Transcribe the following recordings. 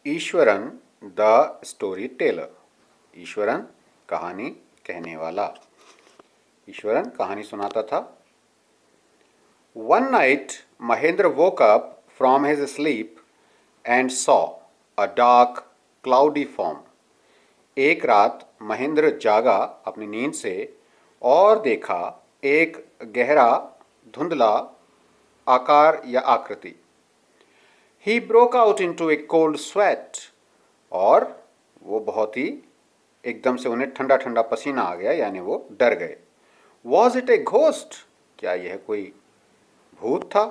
Eswaran the story teller. Eswaran कहानी कहने वाला। ईश्वरन कहानी सुनाता था। One night Mahendra woke up from his sleep and saw a dark cloudy form. एक रात महेंद्र जागा अपनी नींद से और देखा एक गहरा धुंधला आकार या आकृति। He broke out into a cold sweat. और वो बहुत ही एकदम से उन्हें ठंडा ठंडा पसीना आ गया, यानी वो डर गए। Was it a ghost? क्या यह कोई भूत था?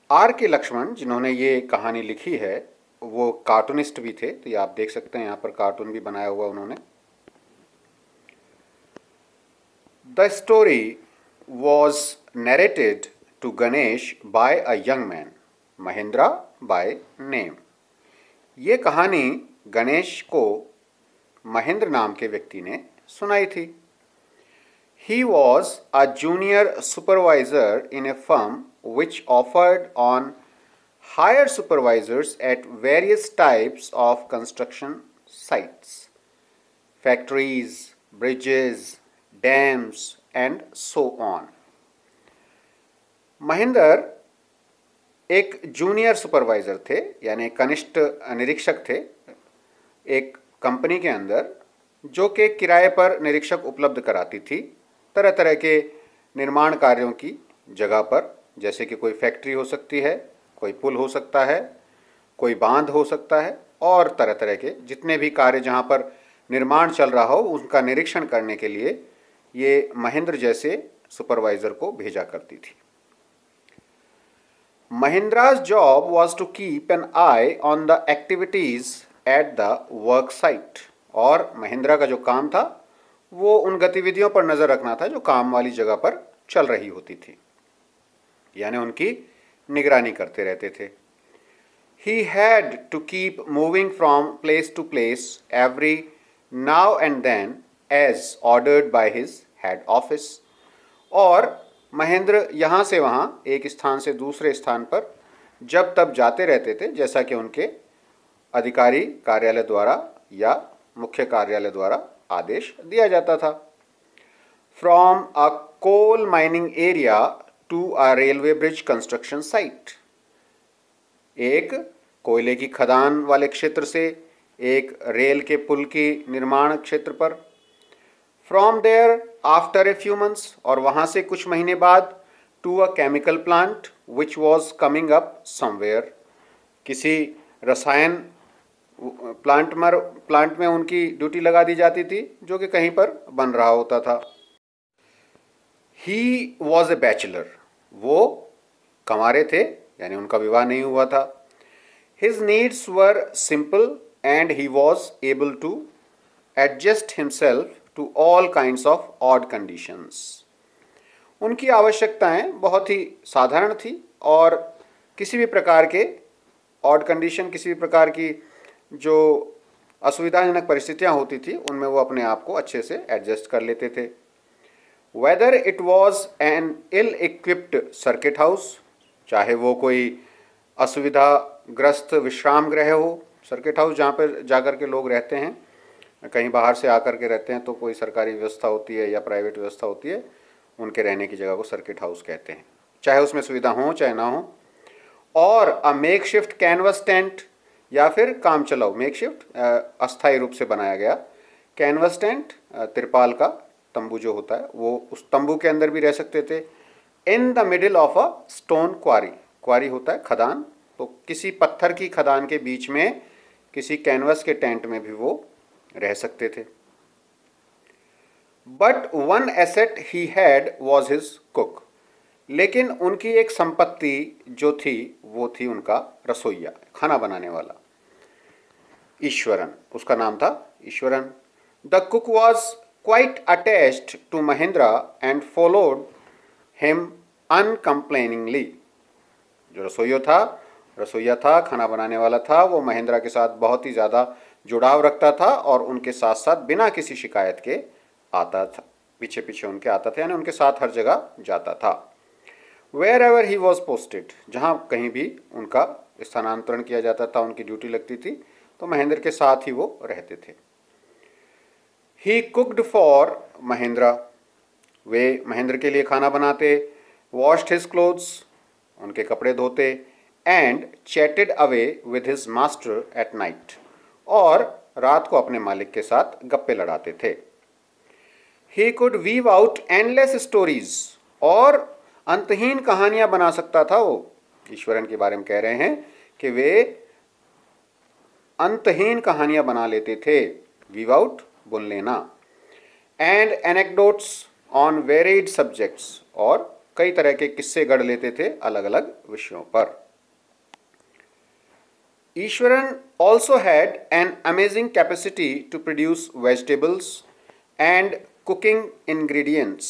आर के लक्ष्मण, जिन्होंने ये कहानी लिखी है, वो कार्टूनिस्ट भी थे, तो ये आप देख सकते हैं यहाँ पर कार्टून भी बनाया हुआ उन्होंने। The story was narrated to Ganesh by a young man, Mahendra by name. ये कहानी गणेश को महेंद्र नाम के व्यक्ति ने सुनाई थी। He was a junior supervisor in a firm which offered on hire supervisors at various types of construction sites, factories, bridges, dams, and so on. Mahendra एक जूनियर सुपरवाइज़र थे, यानी कनिष्ठ निरीक्षक थे एक कंपनी के अंदर, जो कि किराए पर निरीक्षक उपलब्ध कराती थी तरह तरह के निर्माण कार्यों की जगह पर, जैसे कि कोई फैक्ट्री हो सकती है, कोई पुल हो सकता है, कोई बांध हो सकता है, और तरह तरह के जितने भी कार्य जहाँ पर निर्माण चल रहा हो उनका निरीक्षण करने के लिए ये महेंद्र जैसे सुपरवाइज़र को भेजा करती थी। Mahendra's job was to keep an eye on the activities at the work site. और महेंद्रा का जो काम था वो उन गतिविधियों पर नज़र रखना था जो काम वाली जगह पर चल रही होती थी, यानी उनकी निगरानी करते रहते थे। He had to keep moving from place to place every now and then as ordered by his head office. और महेंद्र यहाँ से वहाँ, एक स्थान से दूसरे स्थान पर जब तब जाते रहते थे, जैसा कि उनके अधिकारी कार्यालय द्वारा या मुख्य कार्यालय द्वारा आदेश दिया जाता था। From a coal mining area to a railway bridge construction site, एक कोयले की खदान वाले क्षेत्र से एक रेल के पुल की निर्माण क्षेत्र पर। From there after a few months, और वहाँ से कुछ महीने बाद, to a chemical plant which was coming up somewhere, किसी रसायन प्लांट में उनकी ड्यूटी लगा दी जाती थी जो कि कहीं पर बन रहा होता था। ही वॉज ए बैचलर, वो कंवारे थे, यानी उनका विवाह नहीं हुआ था। His needs were simple and he was able to adjust himself to all kinds of odd conditions. उनकी आवश्यकताएं बहुत ही साधारण थी और किसी भी प्रकार के ऑड कंडीशन, किसी भी प्रकार की जो असुविधाजनक परिस्थितियां होती थी उनमें वो अपने आप को अच्छे से एडजस्ट कर लेते थे। Whether it was an ill equipped circuit house, चाहे वो कोई असुविधाग्रस्त विश्राम गृह हो, सर्किट हाउस जहाँ पर जाकर के लोग रहते हैं, कहीं बाहर से आकर के रहते हैं तो कोई सरकारी व्यवस्था होती है या प्राइवेट व्यवस्था होती है, उनके रहने की जगह को सर्किट हाउस कहते हैं, चाहे उसमें सुविधा हो चाहे ना हो। और a make shift canvas tent, या फिर काम चलाओ, मेक शिफ्ट अस्थायी रूप से बनाया गया, कैनवस टेंट तिरपाल का तंबू जो होता है वो, उस तंबू के अंदर भी रह सकते थे। In the middle of a stone quarry, quarry होता है खदान, तो किसी पत्थर की खदान के बीच में किसी कैनवस के टेंट में भी वो रह सकते थे। But one asset he had was his cook, लेकिन उनकी एक संपत्ति जो थी वो थी उनका रसोइया, खाना बनाने वाला, ईश्वरन, उसका नाम था Iswaran. The cook was quite attached to Mahendra and followed him uncomplainingly. जो रसोइया था, खाना बनाने वाला था, वो महेंद्रा के साथ बहुत ही ज़्यादा जुड़ाव रखता था और उनके साथ साथ बिना किसी शिकायत के आता था, पीछे पीछे उनके आता था, यानी उनके साथ हर जगह जाता था। Wherever he was posted, जहाँ कहीं भी उनका स्थानांतरण किया जाता था, उनकी ड्यूटी लगती थी, तो महेंद्र के साथ ही वो रहते थे। ही कुकड फॉर महेंद्र, वे महेंद्र के लिए खाना बनाते। वॉश्ड हिज क्लोथ्स, उनके कपड़े धोते। And chatted away with his master at night, और रात को अपने मालिक के साथ गप्पे लड़ाते थे। He could weave out endless stories, और अंतहीन कहानियां बना सकता था वो। ईश्वरन के बारे में कह रहे हैं कि वे अंतहीन कहानियां बना लेते थे। वीव आउट बुन लेना। And anecdotes on varied subjects, और कई तरह के किस्से गढ़ लेते थे अलग अलग विषयों पर। Eswaran also had an amazing capacity to produce vegetables and cooking ingredients.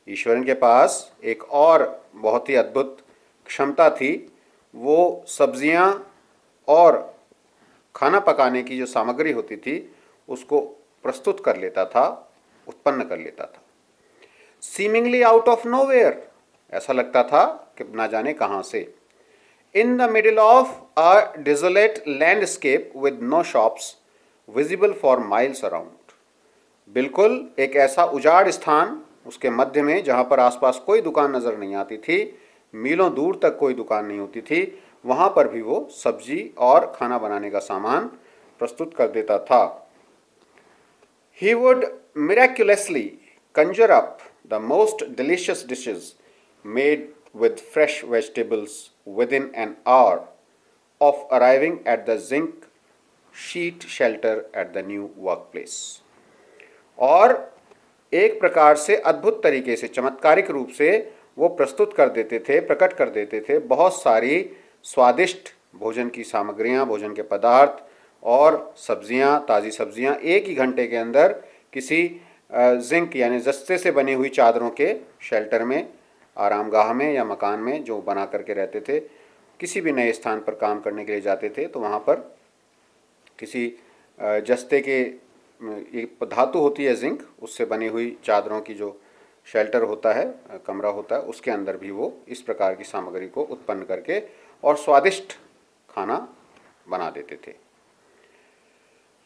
Eswaran के पास एक और बहुत ही अद्भुत क्षमता थी, वो सब्जियां और खाना पकाने की जो सामग्री होती थी उसको प्रस्तुत कर लेता था, उत्पन्न कर लेता था। Seemingly out of nowhere, ऐसा लगता था कि ना जाने कहाँ से। In the middle of a desolate landscape with no shops visible for miles around, बिल्कुल एक ऐसा उजाड़ स्थान उसके मध्य में जहाँ पर आसपास कोई दुकान नज़र नहीं आती थी, मीलों दूर तक कोई दुकान नहीं होती थी, वहाँ पर भी वो सब्जी और खाना बनाने का सामान प्रस्तुत कर देता था। He would miraculously conjure up the most delicious dishes made with fresh vegetables within an hour of arriving at the zinc sheet shelter at the new workplace. और एक प्रकार से अद्भुत तरीके से, चमत्कारिक रूप से वो प्रस्तुत कर देते थे, प्रकट कर देते थे बहुत सारी स्वादिष्ट भोजन की सामग्रियां, भोजन के पदार्थ और सब्जियां, ताज़ी सब्जियां एक ही घंटे के अंदर किसी जिंक यानी जस्ते से बनी हुई चादरों के शेल्टर में, आरामगाह में या मकान में जो बना करके रहते थे। किसी भी नए स्थान पर काम करने के लिए जाते थे तो वहाँ पर किसी जस्ते के, एक धातु होती है जिंक, उससे बनी हुई चादरों की जो शेल्टर होता है, कमरा होता है, उसके अंदर भी वो इस प्रकार की सामग्री को उत्पन्न करके और स्वादिष्ट खाना बना देते थे।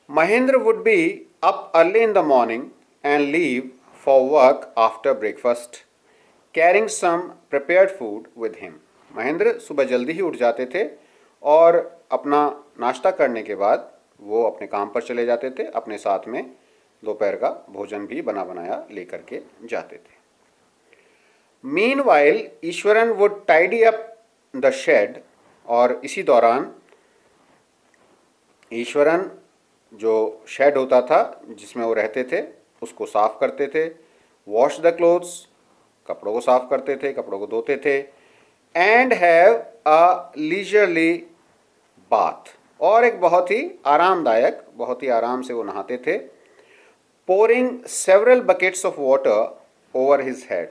Mahendra would be up early in the morning and leave for work after breakfast carrying some prepared food with him. Mahendra सुबह जल्दी ही उठ जाते थे और अपना नाश्ता करने के बाद वो अपने काम पर चले जाते थे, अपने साथ में दोपहर का भोजन भी बना बनाया लेकर के जाते थे। Meanwhile Iswaran would tidy up the shed, और इसी दौरान ईश्वरन जो शेड होता था जिसमें वो रहते थे उसको साफ करते थे। वॉश द क्लोथ्स, कपड़ों को साफ करते थे, कपड़ों को धोते थे। And have a leisurely bath, और एक बहुत ही आरामदायक, बहुत ही आराम से वो नहाते थे। Pouring several buckets of water over his head,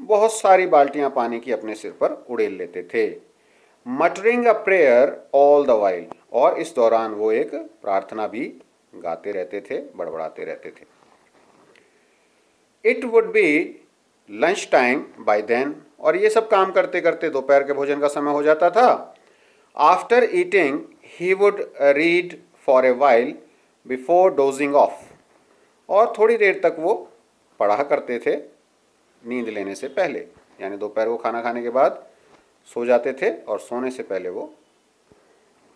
बहुत सारी बाल्टियां पानी की अपने सिर पर उड़ेल लेते थे। Muttering a prayer all the while, और इस दौरान वो एक प्रार्थना भी गाते रहते थे, बड़बड़ाते रहते थे। It would be lunch time by then, और ये सब काम करते करते दोपहर के भोजन का समय हो जाता था। After eating he would read for a while before dosing of, और थोड़ी देर तक वो पढ़ा करते थे नींद लेने से पहले, यानी दोपहर को खाना खाने के बाद सो जाते थे और सोने से पहले वो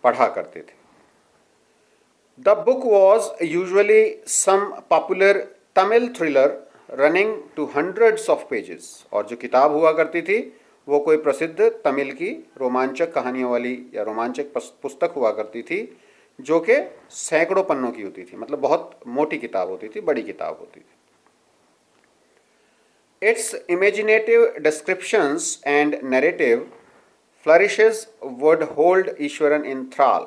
पढ़ा करते थे। The book was usually some popular Tamil thriller running to hundreds of pages, और जो किताब हुआ करती थी वो कोई प्रसिद्ध तमिल की रोमांचक कहानियों वाली या रोमांचक पुस्तक हुआ करती थी जो कि सैकड़ों पन्नों की होती थी, मतलब बहुत मोटी किताब होती थी, बड़ी किताब होती थी। Its imaginative descriptions and narrative flourishes would hold Eswaran in thrall,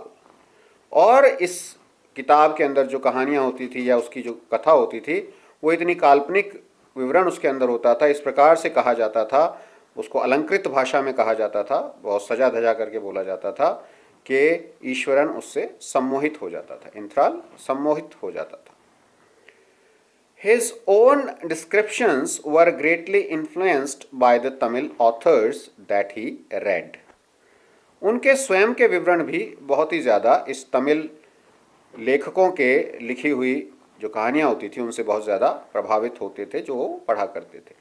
और इस किताब के अंदर जो कहानियाँ होती थी या उसकी जो कथा होती थी वो इतनी काल्पनिक विवरण उसके अंदर होता था, इस प्रकार से कहा जाता था, उसको अलंकृत भाषा में कहा जाता था, बहुत सजा धजा करके बोला जाता था कि ईश्वरन उससे सम्मोहित हो जाता था। इंथ्राल, सम्मोहित हो जाता था। His own descriptions were greatly influenced by the Tamil authors that he read. उनके स्वयं के विवरण भी बहुत ही ज़्यादा इस तमिल लेखकों के लिखी हुई जो कहानियाँ होती थी उनसे बहुत ज़्यादा प्रभावित होते थे, जो वो पढ़ा करते थे।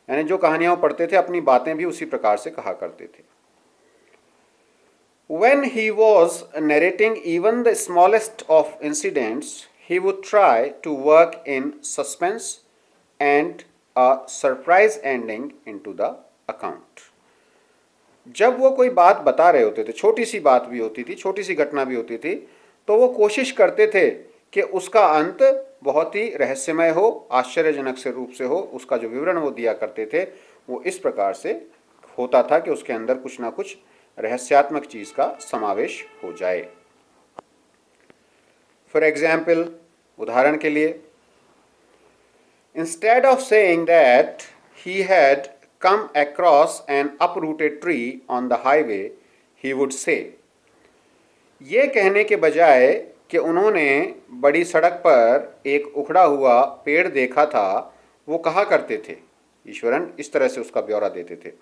यानी जो कहानियाँ वो पढ़ते थे अपनी बातें भी उसी प्रकार से कहा करते थे। When he was narrating even the smallest of incidents, he would try to work in suspense and a surprise ending into the account. जब वो कोई बात बता रहे होते थे, छोटी सी बात भी होती थी, छोटी सी घटना भी होती थी, तो वो कोशिश करते थे कि उसका अंत बहुत ही रहस्यमय हो, आश्चर्यजनक से रूप से हो। उसका जो विवरण वो दिया करते थे वो इस प्रकार से होता था कि उसके अंदर कुछ ना कुछ रहस्यात्मक चीज का समावेश हो जाए। फॉर एग्जाम्पल, उदाहरण के लिए, instead of saying that he had come across an uprooted tree on the highway, he would say, ये कहने के बजाय कि उन्होंने बड़ी सड़क पर एक उखड़ा हुआ पेड़ देखा था, वो कहा करते थे। ईश्वरन इस तरह से उसका ब्यौरा देते थे।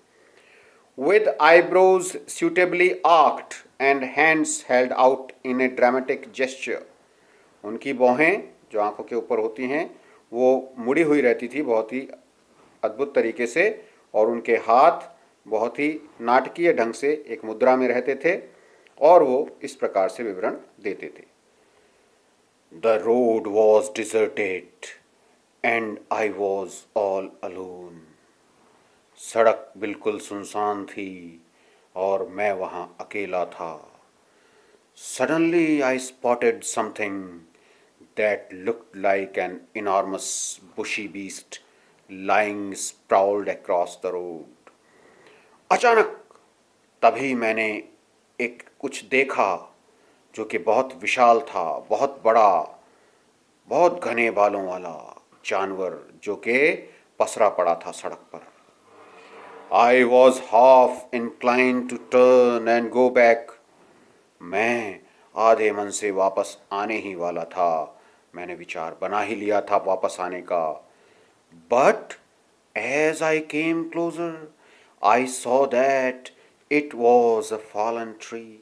With eyebrows suitably arched and hands held out in a dramatic gesture, उनकी भौहें जो आंखों के ऊपर होती हैं वो मुड़ी हुई रहती थी बहुत ही अद्भुत तरीके से, और उनके हाथ बहुत ही नाटकीय ढंग से एक मुद्रा में रहते थे, और वो इस प्रकार से विवरण देते थे। The road was deserted and I was all alone. सड़क बिल्कुल सुनसान थी और मैं वहाँ अकेला था। Suddenly I spotted something that looked like an enormous bushy beast lying sprawled across the road. अचानक तभी मैंने एक कुछ देखा जो कि बहुत विशाल था, बहुत बड़ा, बहुत घने बालों वाला जानवर जो कि पसरा पड़ा था सड़क पर। I was half inclined to turn and go back. मैं आधे मन से वापस आने ही वाला था, मैंने विचार बना ही लिया था वापस आने का। But as I came closer, I saw that it was a fallen tree.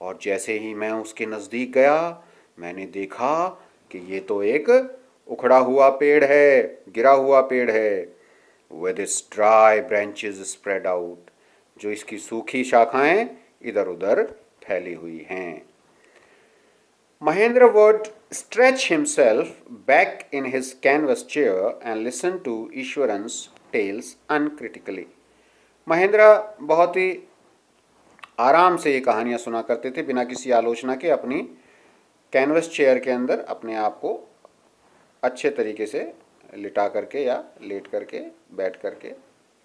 और जैसे ही मैं उसके नज़दीक गया, मैंने देखा कि ये तो एक उखड़ा हुआ पेड़ है, गिरा हुआ पेड़ है। With its dry branches spread out, जो इसकी सूखी शाखाएं इधर उधर फैली हुई हैं। Mahendra would stretch himself back in his canvas chair and listen to Ishwaran's tales uncritically. Mahendra बहुत ही आराम से ये कहानियाँ सुना करते थे बिना किसी आलोचना के, अपनी कैनवस चेयर के अंदर अपने आप को अच्छे तरीके से लिटा करके या लेट करके बैठ करके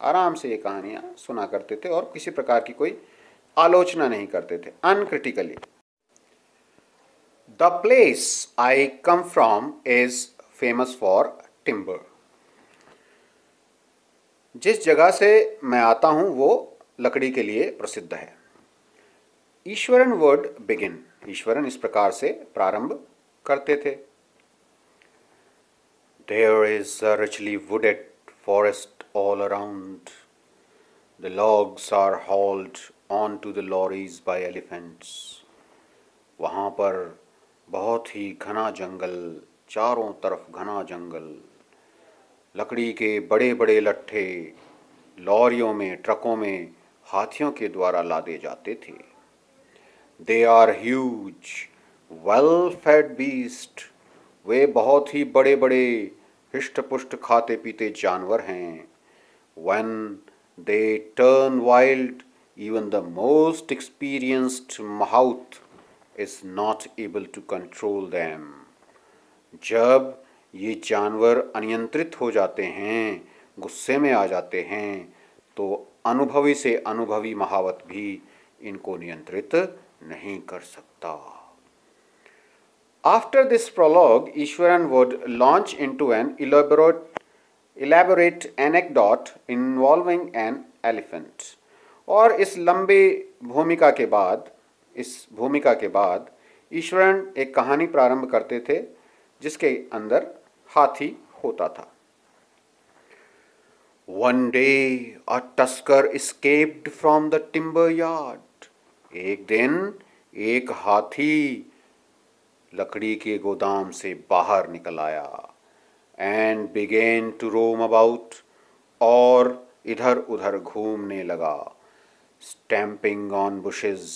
आराम से ये कहानियाँ सुना करते थे और किसी प्रकार की कोई आलोचना नहीं करते थे, uncritically. The place I come from is famous for timber. जिस जगह से मैं आता हूँ वो लकड़ी के लिए प्रसिद्ध है। Eswaran would begin. ईश्वरन इस प्रकार से प्रारंभ करते थे। There is a richly wooded forest all around. The logs are hauled onto the lorries by elephants. वहाँ पर बहुत ही घना जंगल, चारों तरफ घना जंगल, लकड़ी के बड़े बड़े लट्ठे लॉरियों में, ट्रकों में हाथियों के द्वारा लादे जाते थे। They are huge, well-fed beast. वे बहुत ही बड़े बड़े हिष्ट पुष्ट खाते पीते जानवर हैं। When they turn wild, even the most experienced mahout is not able to control them. जब ये जानवर अनियंत्रित हो जाते हैं, गुस्से में आ जाते हैं, तो अनुभवी से अनुभवी महावत भी इनको नियंत्रित नहीं कर सकता। After this prologue, Ishwaran would launch into an elaborate anecdote involving an elephant. और इस लंबी भूमिका के बाद ईश्वरन एक कहानी प्रारंभ करते थे जिसके अंदर हाथी होता था। One day a tusker escaped from the timber yard. एक दिन एक हाथी लकड़ी के गोदाम से बाहर निकल आया and began to roam about, और इधर उधर घूमने लगा, stamping on bushes,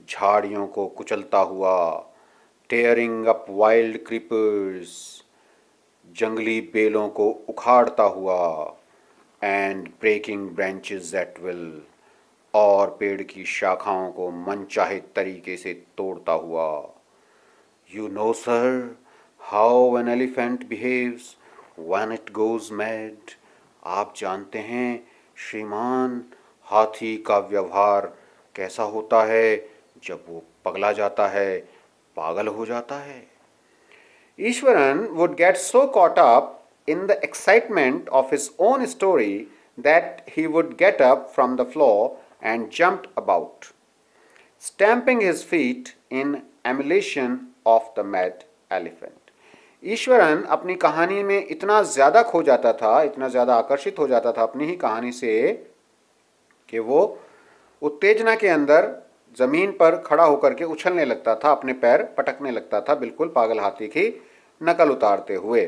झाड़ियों को कुचलता हुआ, tearing up wild creepers, जंगली बेलों को उखाड़ता हुआ, and breaking branches at will, और पेड़ की शाखाओं को मनचाहे तरीके से तोड़ता हुआ। You know, sir, how an elephant behaves when it goes mad. आप जानते हैं श्रीमान, हाथी का व्यवहार कैसा होता है जब वो पगला जाता है, पागल हो जाता है। Ishwaran would get so caught up in the excitement of his own story that he would get up from the floor and jumped about, stamping his feet in emulation of the mad elephant. Eswaran अपनी कहानी में इतना ज़्यादा खो जाता था, इतना ज़्यादा आकर्षित हो जाता था अपनी ही कहानी से कि वो उत्तेजना के अंदर ज़मीन पर खड़ा होकर के उछलने लगता था, अपने पैर पटकने लगता था, बिल्कुल पागल हाथी की नकल उतारते हुए।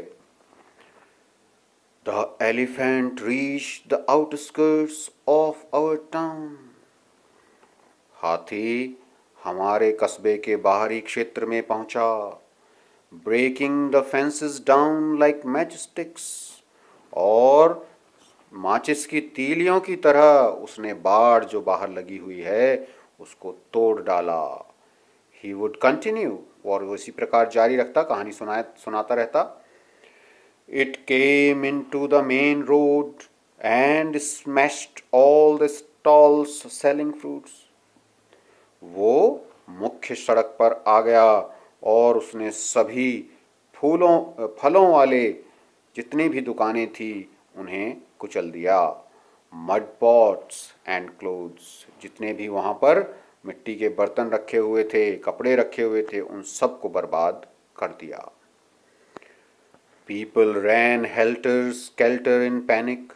The elephant reached the outskirts of our town. हाथी हमारे कस्बे के बाहरी क्षेत्र में पहुंचा, breaking the fences down like matchsticks, और माचिस की तीलियों की तरह उसने बाड़ जो बाहर लगी हुई है उसको तोड़ डाला। He would continue, और वो इसी प्रकार जारी रखता, कहानी सुनाता रहता। It came into the main road and smashed all the stalls selling fruits. वो मुख्य सड़क पर आ गया और उसने सभी फलों वाले जितनी भी दुकानें थी उन्हें कुचल दिया। मड पॉट्स एंड क्लोथ्स, जितने भी वहाँ पर मिट्टी के बर्तन रखे हुए थे, कपड़े रखे हुए थे, उन सब को बर्बाद कर दिया। People ran helter skelter in panic.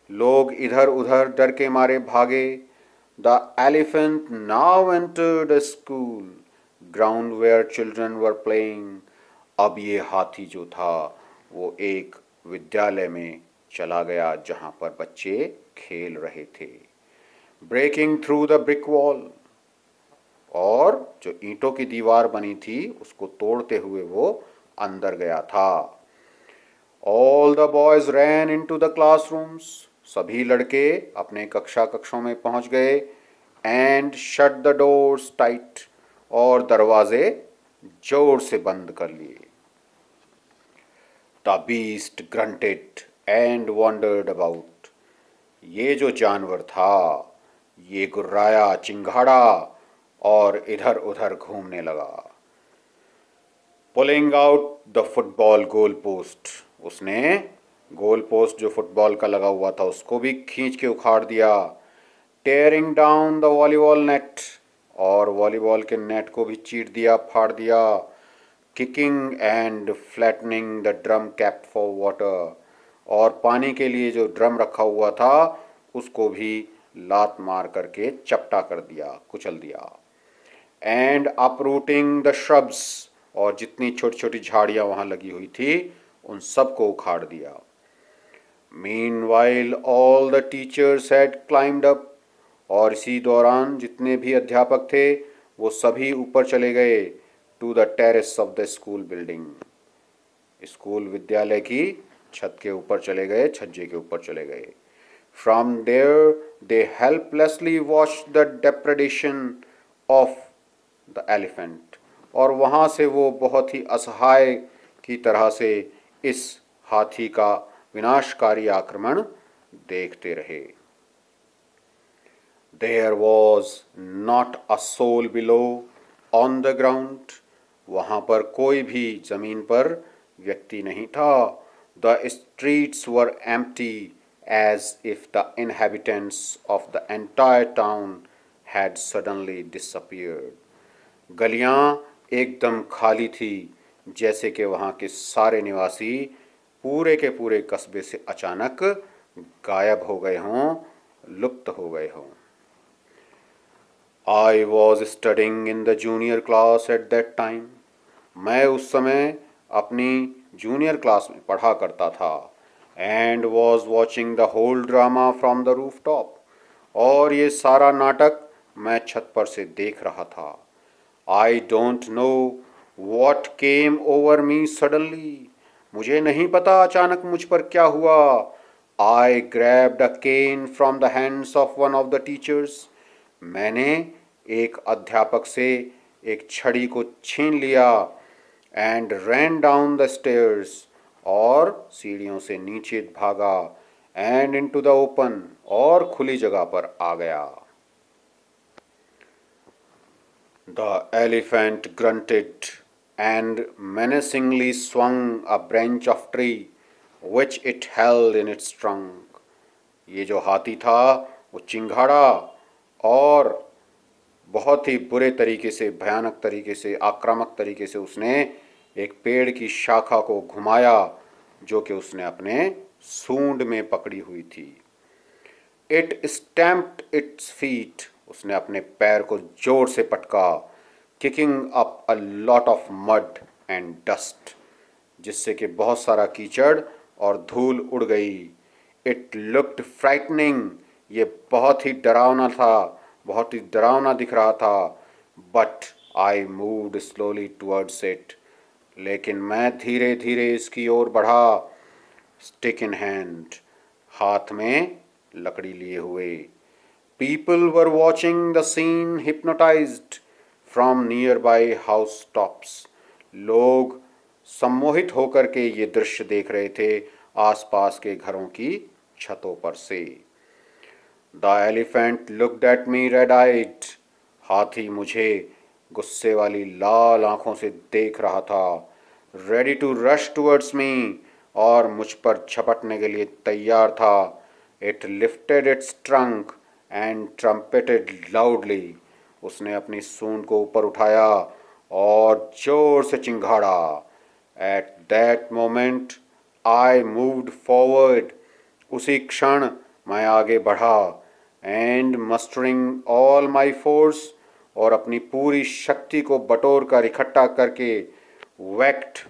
लोग इधर उधर डर के मारे भागे। The elephant now entered a school ground where children were playing. अब ये हाथी जो था वो एक विद्यालय में चला गया जहाँ पर बच्चे खेल रहे थे। Breaking through the brick wall, और जो ईंटों की दीवार बनी थी उसको तोड़ते हुए वो अंदर गया था। All the boys ran into the classrooms. सभी लड़के अपने कक्षों में पहुंच गए। And shut the doors tight, और दरवाजे जोर से बंद कर लिए। The beast grunted and wandered about. ये जो जानवर था ये गुर्राया, चिंघाड़ा और इधर उधर घूमने लगा। Pulling out the football goal post, उसने गोल पोस्ट जो फुटबॉल का लगा हुआ था उसको भी खींच के उखाड़ दिया। Tearing down the volleyball net, और वॉलीबॉल के नेट को भी चीर दिया, फाड़ दिया। Kicking and flattening the drum kept for water, और पानी के लिए जो ड्रम रखा हुआ था उसको भी लात मार करके चपटा कर दिया, कुचल दिया। And uprooting the shrubs, और जितनी छोटी छोटी झाड़ियाँ वहाँ लगी हुई थी उन सब को उखाड़ दिया। Meanwhile all the teachers had climbed up, और इसी दौरान जितने भी अध्यापक थे वो सभी ऊपर चले गए। To the terrace of the school building, school विद्यालय की छत के ऊपर चले गए, छज्जे के ऊपर चले गए। From there they helplessly watched the depredation of the elephant, और वहाँ से वो बहुत ही असहाय की तरह से इस हाथी का विनाशकारी आक्रमण देखते रहे। There was not a soul below on the ground, वहाँ पर कोई भी जमीन पर व्यक्ति नहीं था। The streets were empty as if the inhabitants of the entire town had suddenly disappeared. गलियाँ एकदम खाली थी, जैसे कि वहाँ के सारे निवासी पूरे के पूरे कस्बे से अचानक गायब हो गए हों, लुप्त हो गए हों। I was studying in the junior class at that time. मैं उस समय अपनी जूनियर क्लास में पढ़ा करता था। And was watching the whole drama from the rooftop. और ये सारा नाटक मैं छत पर से देख रहा था। I don't know what came over me suddenly. मुझे नहीं पता अचानक मुझ पर क्या हुआ। I grabbed a cane from the hands of one of the teachers. मैंने एक अध्यापक से एक छड़ी को छीन लिया। And ran down the stairs, और सीढ़ियों से नीचे भागा। एंड इनटू द ओपन, और खुली जगह पर आ गया। The elephant granted and menacingly swung a branch of tree which it held in its trunk. ये जो हाथी था वो चिंघाड़ा और बहुत ही बुरे तरीके से, भयानक तरीके से, आक्रामक तरीके से उसने एक पेड़ की शाखा को घुमाया जो कि उसने अपने सूंड में पकड़ी हुई थी। इट स्टैम्प्ड इट्स फीट, उसने अपने पैर को जोर से पटका। Kicking up a lot of mud and dust, जिससे कि बहुत सारा कीचड़ और धूल उड़ गई। इट लुक्ड फ्राइटनिंग, ये बहुत ही डरावना था, बहुत ही डरावना दिख रहा था। But I moved slowly towards it, लेकिन मैं धीरे धीरे इसकी ओर बढ़ा। स्टिक इन हैंड, हाथ में लकड़ी लिए हुए। People were watching the scene hypnotised from nearby house tops, लोग सम्मोहित होकर के ये दृश्य देख रहे थे आसपास के घरों की छतों पर से। The elephant looked at me red eyed, हाथी मुझे गुस्से वाली लाल आंखों से देख रहा था। Ready to rush towards me, और मुझ पर झपटने के लिए तैयार था। It lifted its trunk and trumpeted loudly, उसने अपनी सूंड को ऊपर उठाया और जोर से चिंघाड़ा। At that moment I moved forward, उसी क्षण मैं आगे बढ़ा। And mustering all my force, और अपनी पूरी शक्ति को बटोर कर इकट्ठा करके whacked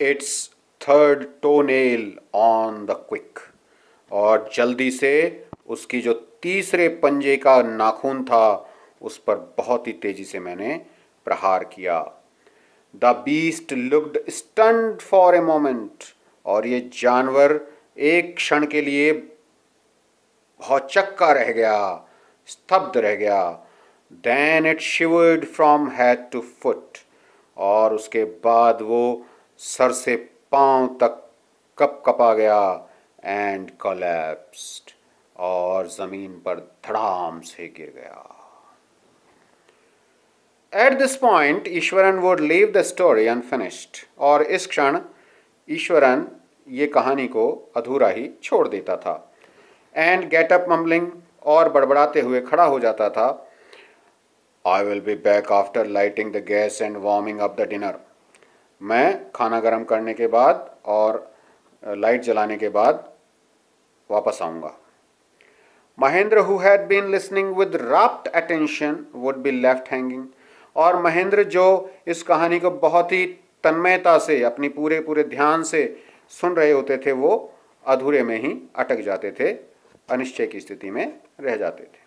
its third toenail on the quick, और जल्दी से उसकी जो तीसरे पंजे का नाखून था उस पर बहुत ही तेजी से मैंने प्रहार किया। The beast looked stunned for a moment, और ये जानवर एक क्षण के लिए भौचक्का रह गया, स्तब्ध रह गया। Then it shivered from head to foot, और उसके बाद वो सर से पांव तक कपकपा गया। एंड कोलैप्स्ड, और जमीन पर धड़ाम से गिर गया। At this point Eswaran would leave the story unfinished, और इस क्षण ईश्वरन ये कहानी को अधूरा ही छोड़ देता था। एंड गेट अप मम्बलिंग, और बड़बड़ाते हुए खड़ा हो जाता था। I will be back after lighting the gas and warming up the dinner, मैं खाना गर्म करने के बाद और लाइट जलाने के बाद वापस आऊँगा। Mahendra, who had been listening with rapt attention, would be left hanging, और महेंद्र जो इस कहानी को बहुत ही तन्मयता से, अपनी पूरे ध्यान से सुन रहे होते थे, वो अधूरे में ही अटक जाते थे, अनिश्चय की स्थिति में रह जाते थे।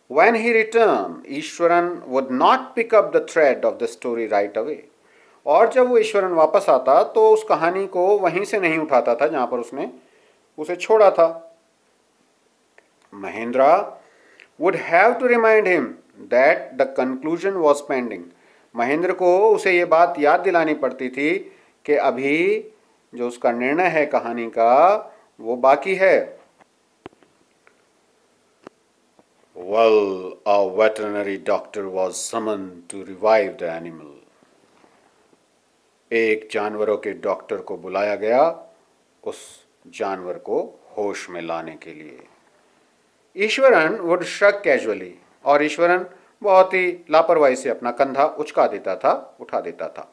When he returned, Eswaran would not pick up the thread of the story right away, और जब वो ईश्वरन वापस आता तो उस कहानी को वहीं से नहीं उठाता था जहां पर उसने उसे छोड़ा था। Mahindra would have to remind him that the conclusion was pending, Mahendra को उसे ये बात याद दिलानी पड़ती थी कि अभी जो उसका निर्णय है कहानी का वो बाकी है। Well, a veterinary doctor was summoned to revive the animal. एक जानवरों के डॉक्टर को बुलाया गया उस जानवर को होश में लाने के लिए। ईश्वरन वुड shrug casually, और ईश्वरन बहुत ही लापरवाही से अपना कंधा उचका देता था, उठा देता था।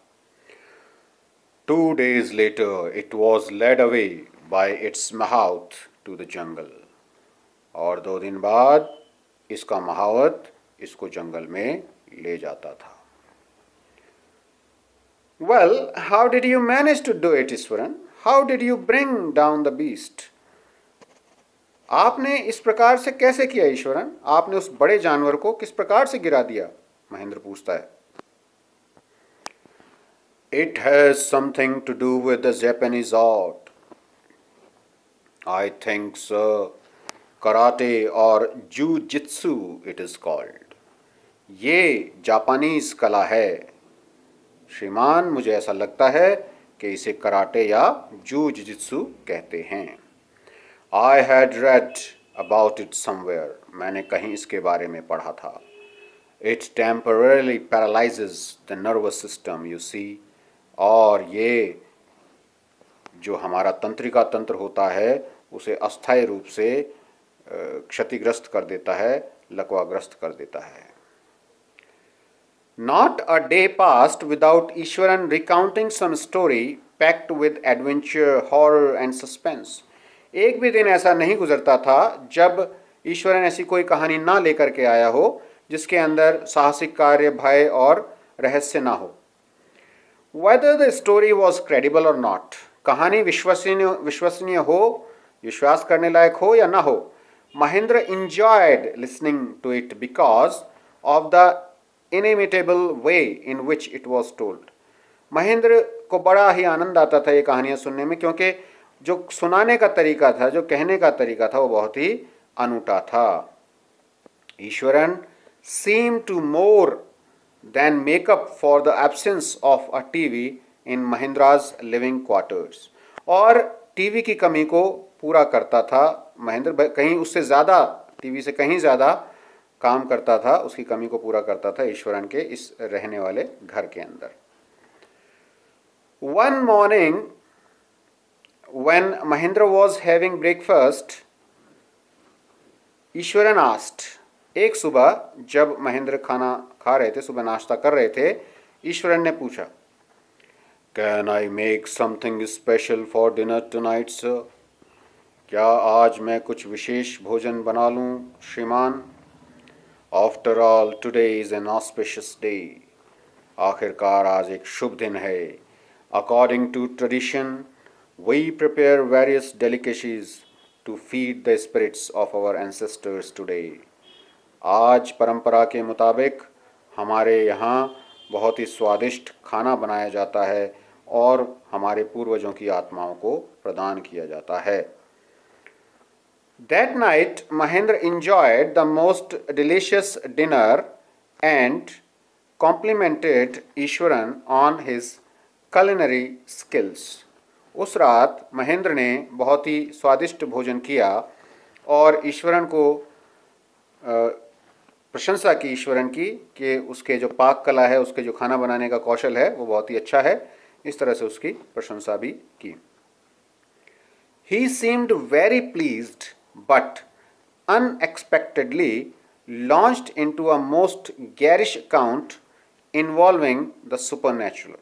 When he returned, Eswaran would shake his head, और ईश्वरन बहुत ही लापरवाही से अपना कंधा उचका देता था, उठा देता था। Eswaran would shake his head, और ईश्वरन बहुत ही लापरवाही से अपना कंधा उचका देता था, उठा देता था। 2 days later it was led away by its mahout to the jungle. और 2 दिन बाद इसका महावत इसको जंगल में ले जाता था. Well, how did you manage to do it, Eswaran? How did you bring down the beast? आपने इस प्रकार से कैसे किया ईश्वरन? आपने उस बड़े जानवर को किस प्रकार से गिरा दिया? महेंद्र पूछता है. It has something to do with the Japanese art. I think so. Karate or Jiu-Jitsu it is called. ये जापानीज कला है. श्रीमान, मुझे ऐसा लगता है कि इसे कराटे या जूजित्सु कहते हैं. I had read about it somewhere. मैंने कहीं इसके बारे में पढ़ा था. It temporarily paralyzes the nervous system, you see. और ये जो हमारा तंत्रिका तंत्र होता है उसे अस्थायी रूप से क्षतिग्रस्त कर देता है, लकवाग्रस्त कर देता है. Not a day passed without Ishwaran recounting some story packed with adventure, horror and suspense. एक भी दिन ऐसा नहीं गुजरता था जब ईश्वरन ऐसी कोई कहानी ना लेकर के आया हो जिसके अंदर साहसिक कार्य, भय और रहस्य ना हो. Whether the story was credible or not, कहानी विश्वसनीय हो, विश्वास करने लायक हो या ना हो, Mahendra enjoyed listening to it because of the inimitable way in which it was told. Mahendra को बड़ा ही आनंद आता था ये कहानियाँ सुनने में, क्योंकि जो सुनाने का तरीका था, जो कहने का तरीका था, वो बहुत ही अनूठा था. Eswaran seemed to more than make up for the absence of a TV in Mahendra's living quarters. और टीवी की कमी को पूरा करता था. महेंद्र कहीं उससे ज़्यादा, टीवी से कहीं ज़्यादा काम करता था, उसकी कमी को पूरा करता था ईश्वरन के इस रहने वाले घर के अंदर. One morning when Mahendra was having breakfast, Eswaran asked, एक सुबह जब महेंद्र खाना खा रहे थे, सुबह नाश्ता कर रहे थे, ईश्वरन ने पूछा, Can I make something special for dinner tonight, sir? क्या आज मैं कुछ विशेष भोजन बना लूं, श्रीमान? After all, today is an auspicious day. आखिरकार आज एक शुभ दिन है. According to tradition, we prepare various delicacies to feed the spirits of our ancestors today. आज परंपरा के मुताबिक हमारे यहाँ बहुत ही स्वादिष्ट खाना बनाया जाता है और हमारे पूर्वजों की आत्माओं को प्रदान किया जाता है. That night, Mahendra enjoyed the most delicious dinner and complimented Ishwaran on his culinary skills. उस रात महेंद्र ने बहुत ही स्वादिष्ट भोजन किया और ईश्वरन को प्रशंसा की ईश्वरन की कि उसके जो पाक कला है, उसके जो खाना बनाने का कौशल है, वो बहुत ही अच्छा है. इस तरह से उसकी प्रशंसा भी की. He seemed very pleased, but unexpectedly launched into a most garish account involving the supernatural.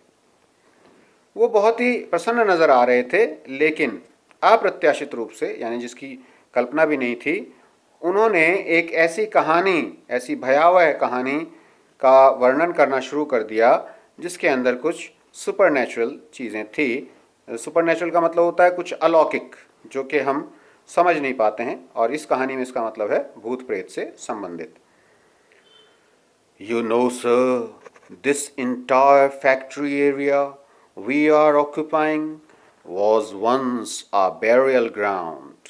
वो बहुत ही प्रसन्न नजर आ रहे थे, लेकिन अप्रत्याशित रूप से, यानी जिसकी कल्पना भी नहीं थी, उन्होंने एक ऐसी कहानी, ऐसी भयावह कहानी का वर्णन करना शुरू कर दिया जिसके अंदर कुछ सुपरनैचुरल चीज़ें थी. सुपरनैचुरल का मतलब होता है कुछ अलौकिक, जो कि हम समझ नहीं पाते हैं, और इस कहानी में इसका मतलब है भूत प्रेत से संबंधित. You know, sir, this entire factory area we are occupying was once a burial ground.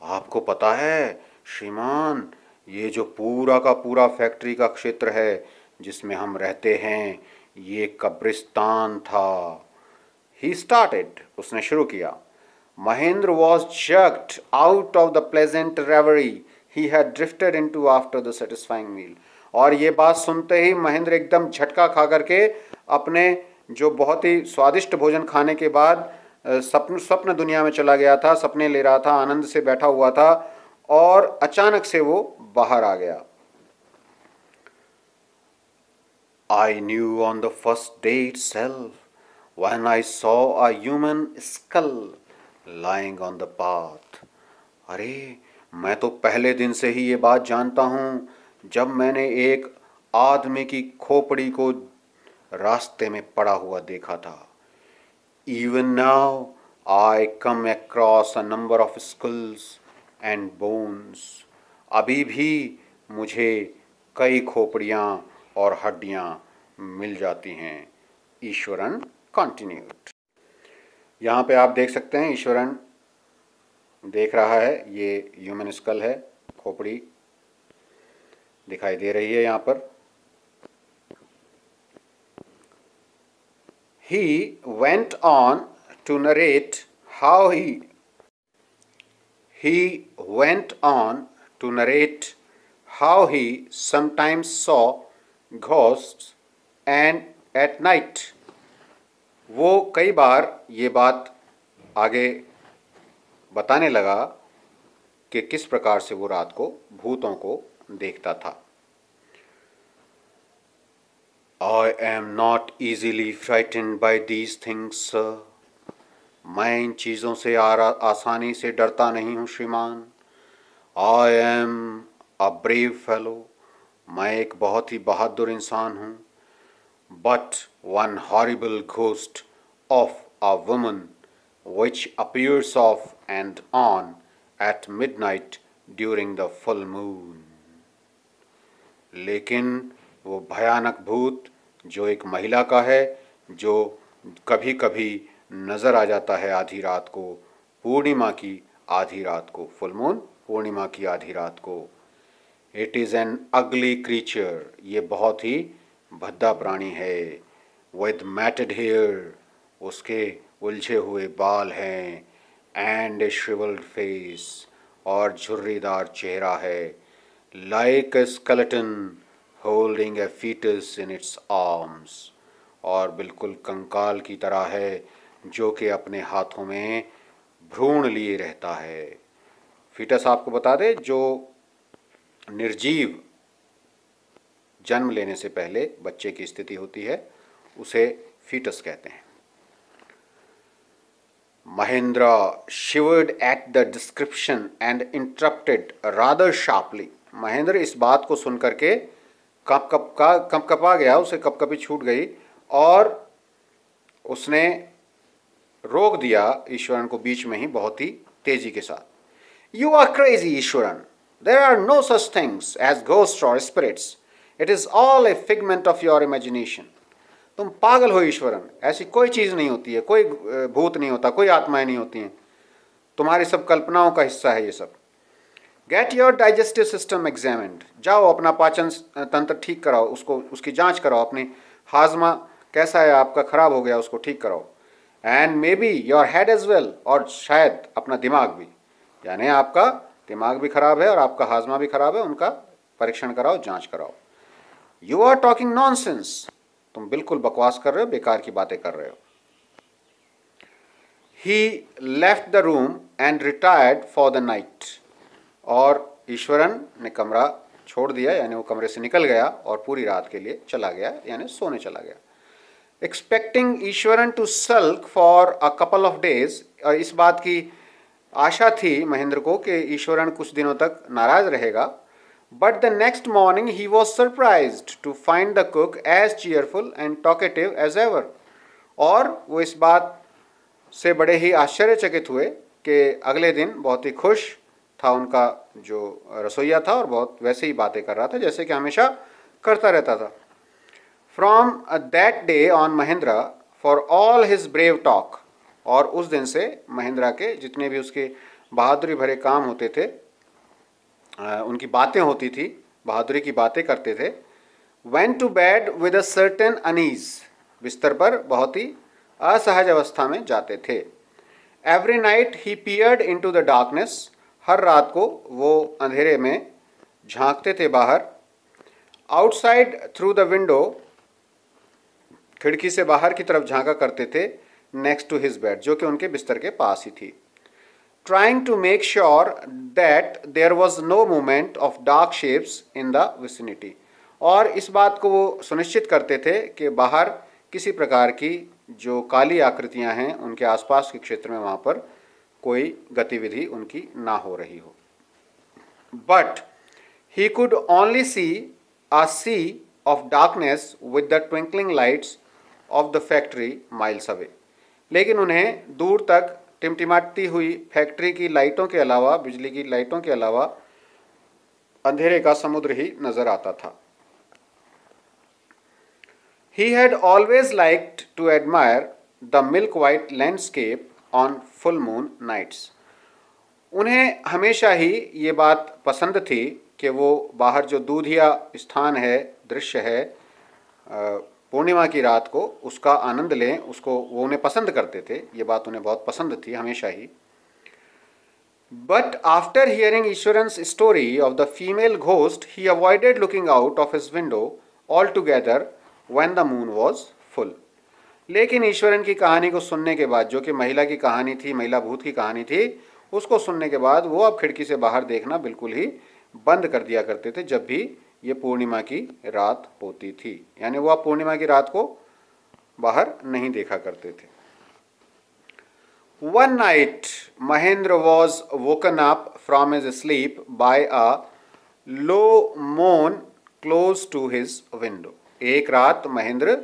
आपको पता है श्रीमान, ये जो पूरा का पूरा फैक्ट्री का क्षेत्र है जिसमें हम रहते हैं, ये कब्रिस्तान था. He started, उसने शुरू किया. Mahendra was jerked out of the pleasant reverie he had drifted into after the satisfying meal. और ये बात सुनते ही महेंद्र एकदम झटका खा करके अपने जो बहुत ही स्वादिष्ट भोजन खाने के बाद स्वप्न दुनिया में चला गया था, सपने ले रहा था, आनंद से बैठा हुआ था, और अचानक से वो बाहर आ गया. I knew on the first day itself when I saw a human skull lying on the path. अरे मैं तो पहले दिन से ही ये बात जानता हूँ जब मैंने एक आदमी की खोपड़ी को रास्ते में पड़ा हुआ देखा था. Even now I come across a number of skulls and bones. अभी भी मुझे कई खोपड़ियाँ और हड्डियाँ मिल जाती हैं. ईश्वरन कंटिन्यूड. यहाँ पे आप देख सकते हैं ईश्वरन देख रहा है, ये ह्यूमन स्कल है, खोपड़ी दिखाई दे रही है यहाँ पर. He went on to narrate how he sometimes saw ghosts and at night. वो कई बार ये बात आगे बताने लगा कि किस प्रकार से वो रात को भूतों को देखता था. I am not easily frightened by these things, sir. मैं इन चीज़ों से आसानी से डरता नहीं हूँ श्रीमान. I am a brave fellow. मैं एक बहुत ही बहादुर इंसान हूँ. But one horrible ghost of a woman which appears off and on at midnight during the full moon. लेकिन वो भयानक भूत जो एक महिला का है, जो कभी कभी नज़र आ जाता है आधी रात को, पूर्णिमा की आधी रात को, फुल मून पूर्णिमा की आधी रात को. It is an ugly creature. ये बहुत ही भद्दा प्राणी है. With matted hair. उसके उलझे हुए बाल हैं. And a shrivelled face. और झुर्रीदार चेहरा है. Like a skeleton holding a foetus in its arms. और बिल्कुल कंकाल की तरह है जो कि अपने हाथों में भ्रूण लिए रहता है. फीटस आपको बता दे जो निर्जीव जन्म लेने से पहले बच्चे की स्थिति होती है, उसे फीटस कहते हैं. Mahendra shivered at the description and interrupted rather sharply. Mahendra इस बात को सुनकर के कपकपा गया, उसे कपकपी छूट गई और उसने रोक दिया ईश्वरन को बीच में ही बहुत ही तेजी के साथ. You are crazy, Eswaran. There are no such things as ghosts or spirits. It is all a figment of your imagination. तुम पागल हो ईश्वरन. ऐसी कोई चीज़ नहीं होती है, कोई भूत नहीं होता, कोई आत्माएं नहीं होती हैं. तुम्हारी सब कल्पनाओं का हिस्सा है ये सब. Get your digestive system examined. जाओ अपना पाचन तंत्र ठीक कराओ, उसकी जांच कराओ. अपनी हाजमा कैसा है आपका, ख़राब हो गया, उसको ठीक कराओ. And maybe your head as well. और शायद अपना दिमाग भी, यानी आपका दिमाग भी खराब है और आपका हाजमा भी खराब है, उनका परीक्षण कराओ, जांच कराओ. You are talking nonsense. तुम बिल्कुल बकवास कर रहे हो, बेकार की बातें कर रहे हो. He left the room and retired for the night. और ईश्वरन ने कमरा छोड़ दिया, यानी वो कमरे से निकल गया और पूरी रात के लिए चला गया, यानी सोने चला गया. Expecting Iswaran to sulk for a couple of days. और इस बात की आशा थी महेंद्र को कि ईश्वरन कुछ दिनों तक नाराज रहेगा. But the next morning he was surprised to find the cook as cheerful and talkative as ever. और वो इस बात से बड़े ही आश्चर्यचकित हुए कि अगले दिन बहुत ही खुश था उनका जो रसोइया था और बहुत वैसे ही बातें कर रहा था जैसे कि हमेशा करता रहता था. From that day on Mahendra for all his brave talk. और उस दिन से महेंद्र के जितने भी उसके बहादुरी भरे काम होते थे, उनकी बातें होती थी, बहादुरी की बातें करते थे. Went to bed with a certain unease. बिस्तर पर बहुत ही असहज अवस्था में जाते थे. Every night he peered into the darkness. हर रात को वो अंधेरे में झांकते थे बाहर. Outside through the window. खिड़की से बाहर की तरफ झांका करते थे. नेक्स्ट टू हिज बेड, जो कि उनके बिस्तर के पास ही थी. Trying to make sure that there was no movement of dark shapes in the vicinity. और इस बात को वो सुनिश्चित करते थे कि बाहर किसी प्रकार की जो काली आकृतियां हैं उनके आसपास के क्षेत्र में वहाँ पर कोई गतिविधि उनकी ना हो रही हो। But he could only see a sea of darkness with the twinkling lights of the factory miles away। लेकिन उन्हें दूर तक टिमटिमाती हुई फैक्ट्री की लाइटों के अलावा, बिजली की लाइटों के अलावा अंधेरे का समुद्र ही नजर आता था। He had always liked to admire the milk white landscape on full moon nights। उन्हें हमेशा ही ये बात पसंद थी कि वो बाहर जो दूधिया स्थान है, दृश्य है, पूर्णिमा की रात को उसका आनंद लें, उसको वो उन्हें पसंद करते थे, ये बात उन्हें बहुत पसंद थी हमेशा ही। But after hearing Iswaran's story of the female ghost he avoided looking out of his window altogether when the moon was full. लेकिन ईश्वरन की कहानी को सुनने के बाद, जो कि महिला की कहानी थी, महिला भूत की कहानी थी, उसको सुनने के बाद वो अब खिड़की से बाहर देखना बिल्कुल ही बंद कर दिया करते थे जब भी ये पूर्णिमा की रात होती थी। यानी वो अब पूर्णिमा की रात को बाहर नहीं देखा करते थे। One night Mahendra was woken up from his sleep by a low moan close to his window। एक रात महेंद्र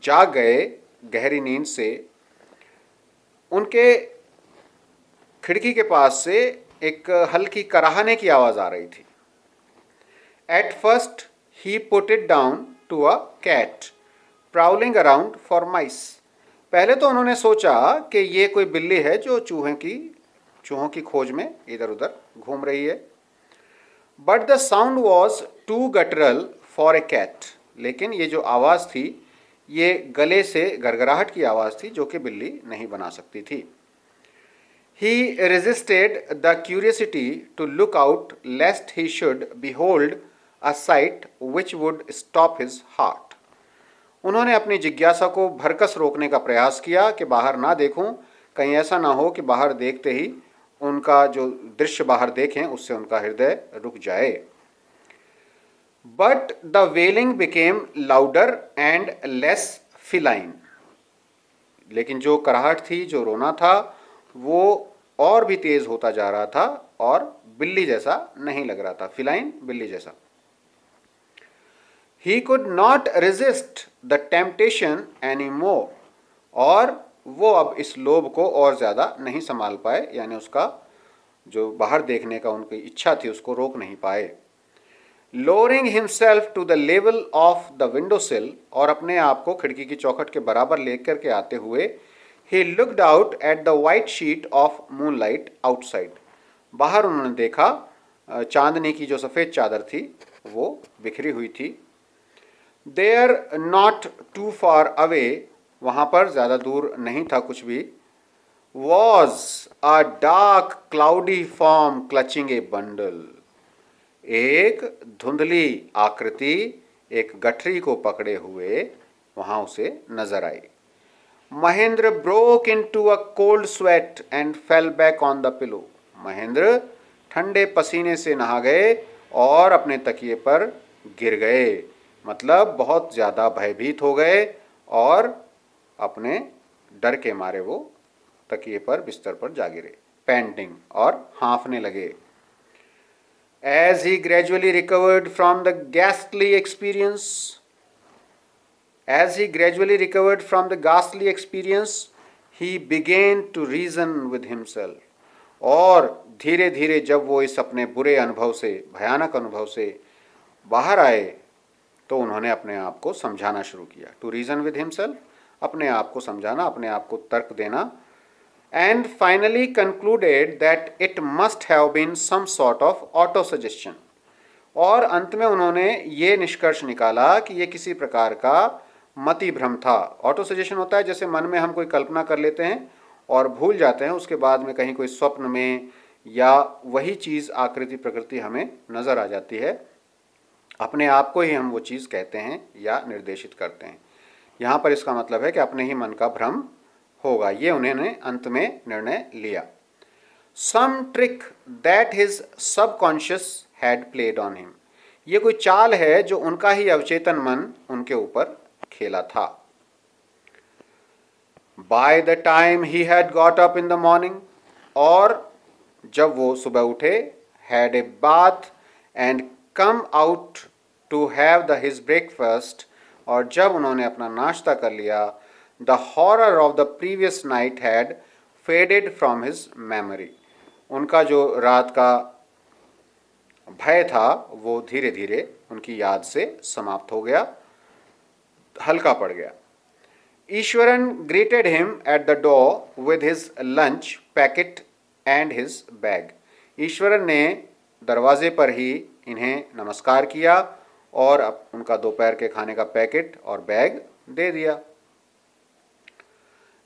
जाग गए गहरी नींद से, उनके खिड़की के पास से एक हल्की कराहने की आवाज आ रही थी। At first he put it down to a cat prowling around for mice। पहले तो उन्होंने सोचा कि ये कोई बिल्ली है जो चूहों की खोज में इधर उधर घूम रही है। But the sound was too guttural for a cat। लेकिन ये जो आवाज़ थी ये गले से गड़गड़ाहट की आवाज़ थी जो कि बिल्ली नहीं बना सकती थी। He resisted the curiosity to look out lest he should behold a sight which would stop his heart। उन्होंने अपनी जिज्ञासा को भरकस रोकने का प्रयास किया कि बाहर ना देखूं, कहीं ऐसा ना हो कि बाहर देखते ही उनका जो दृश्य बाहर देखें उससे उनका हृदय रुक जाए। But the wailing became louder and less feline। लेकिन जो कराहट थी, जो रोना था, वो और भी तेज होता जा रहा था और बिल्ली जैसा नहीं लग रहा था, फिलाइन बिल्ली जैसा। He could not resist the temptation anymore। और वो अब इस लोभ को और ज़्यादा नहीं संभाल पाए, यानी उसका जो बाहर देखने का उनकी इच्छा थी उसको रोक नहीं पाए। Lowering himself to the level of the window sill, और अपने आप को खिड़की की चौखट के बराबर लेकर के आते हुए he looked out at the white sheet of moonlight outside। बाहर उन्होंने देखा चांदनी की जो सफ़ेद चादर थी वो बिखरी हुई थी। There not too far away, वहाँ पर ज़्यादा दूर नहीं था कुछ भी, was a dark cloudy form clutching a bundle। एक धुंधली आकृति एक गठरी को पकड़े हुए वहाँ उसे नजर आई। Mahendra broke into a cold sweat and fell back on the pillow। Mahendra ठंडे पसीने से नहा गए और अपने तकिए पर गिर गए, मतलब बहुत ज़्यादा भयभीत हो गए और अपने डर के मारे वो तकिए पर बिस्तर पर जा गिरे, पैंटिंग और हाँफने लगे। As he gradually recovered from the ghastly experience, he began to reason with himself। और धीरे धीरे जब वो इस अपने बुरे अनुभव से, भयानक अनुभव से बाहर आए तो उन्होंने अपने आप को समझाना शुरू किया। टू रीजन विद हिमसेल्फ, अपने आप को समझाना, अपने आप को तर्क देना। And finally concluded that it must have been some sort of autosuggestion. और अंत में उन्होंने ये निष्कर्ष निकाला कि ये किसी प्रकार का मति भ्रम था। ऑटो सजेशन होता है जैसे मन में हम कोई कल्पना कर लेते हैं और भूल जाते हैं, उसके बाद में कहीं कोई स्वप्न में या वही चीज़ आकृति प्रकृति हमें नज़र आ जाती है, अपने आप को ही हम वो चीज़ कहते हैं या निर्देशित करते हैं। यहाँ पर इसका मतलब है कि अपने ही मन का भ्रम होगा। ये उन्होंने अंत में निर्णय लिया। Some trick that his subconscious had played on him. ये कोई चाल है जो उनका ही अवचेतन मन उनके ऊपर खेला था। By the time he had got up in the morning, और जब वो सुबह उठे, had a bath and come out to have his breakfast, और जब उन्होंने अपना नाश्ता कर लिया, the horror of the previous night had faded from his memory. उनका जो रात का भय था वो धीरे धीरे उनकी याद से समाप्त हो गया, हल्का पड़ गया. Eswaran greeted him at the door with his lunch packet and his bag. Eswaran ने दरवाजे पर ही इन्हें नमस्कार किया और उनका दोपहर के खाने का पैकेट और बैग दे दिया.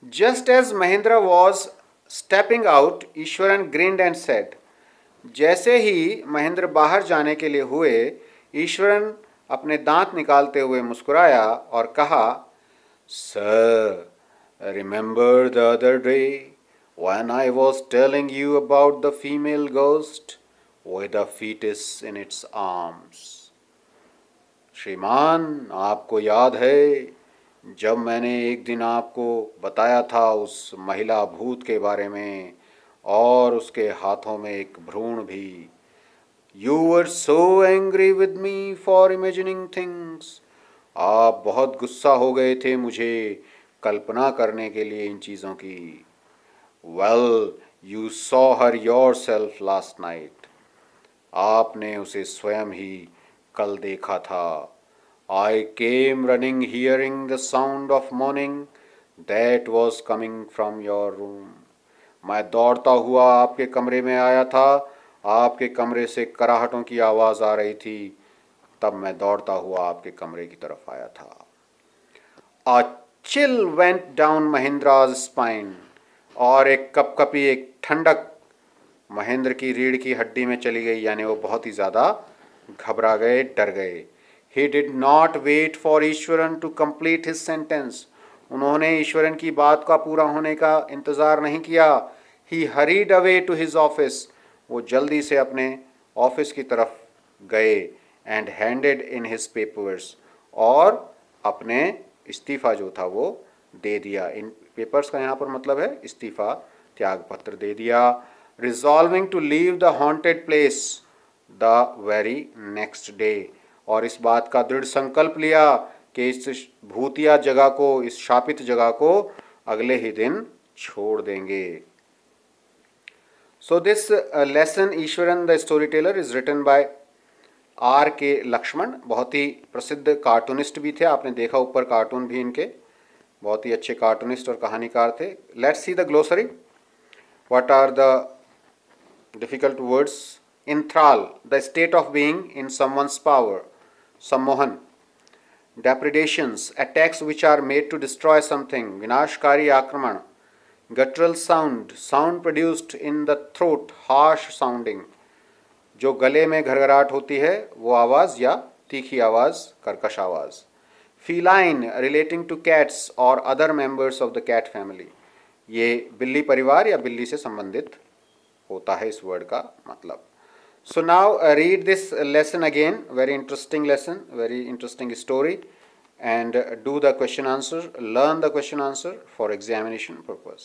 Just as Mahendra was stepping out, Eswaran grinned and said. जैसे ही महेंद्र बाहर जाने के लिए हुए, ईश्वरन अपने दांत निकालते हुए मुस्कुराया और कहा, Sir, remember the other day when I was telling you about the female ghost with a fetus in its arms? श्रीमान, आपको याद है जब मैंने एक दिन आपको बताया था उस महिला भूत के बारे में और उसके हाथों में एक भ्रूण भी. You were so angry with me for imagining things. आप बहुत गुस्सा हो गए थे मुझे कल्पना करने के लिए इन चीज़ों की. Well, you saw her yourself last night. आपने उसे स्वयं ही कल देखा था. I came running hearing the sound of moaning that was coming from your room. मैं दौड़ता हुआ आपके कमरे में आया था. आपके कमरे से कराहटों की आवाज़ आ रही थी. तब मैं दौड़ता हुआ आपके कमरे की तरफ आया था. A chill went down Mahendra's spine. और एक कपकपी, एक ठंडक महेंद्र की रीढ़ की हड्डी में चली गई, यानी वो बहुत ही ज़्यादा घबरा गए, डर गए. He did not wait for Eswaran to complete his sentence. उन्होंने ईश्वरन की बात का पूरा होने का इंतज़ार नहीं किया. He hurried away to his office. वो जल्दी से अपने ऑफिस की तरफ गए and handed in his papers. और अपने इस्तीफ़ा जो था वो दे दिया. इन पेपर्स का यहाँ पर मतलब है इस्तीफ़ा, त्याग पत्र दे दिया. Resolving to leave the haunted place the very next day. और इस बात का दृढ़ संकल्प लिया कि इस भूतिया जगह को, इस शापित जगह को अगले ही दिन छोड़ देंगे. So this lesson, Iswaran the storyteller, is written by R.K. Laxman. बहुत ही प्रसिद्ध कार्टूनिस्ट भी थे. आपने देखा ऊपर कार्टून भी इनके, बहुत ही अच्छे कार्टूनिस्ट और कहानीकार थे. Let's see the glossary. What are the difficult words? Enthral, the state of being in someone's power. सम्मोहन. Depredations, attacks which are made to destroy something, विनाशकारी आक्रमण. Guttural sound, sound produced in the throat, harsh sounding. जो गले में घरघराहट होती है वो आवाज़ या तीखी आवाज़, कर्कश आवाज़. फीलाइन, रिलेटिंग टू कैट्स और other members of the cat family. ये बिल्ली परिवार या बिल्ली से संबंधित होता है इस वर्ड का मतलब. So now read this lesson again. Very interesting lesson, very interesting story, and do the question answer, learn the question answer for examination purpose.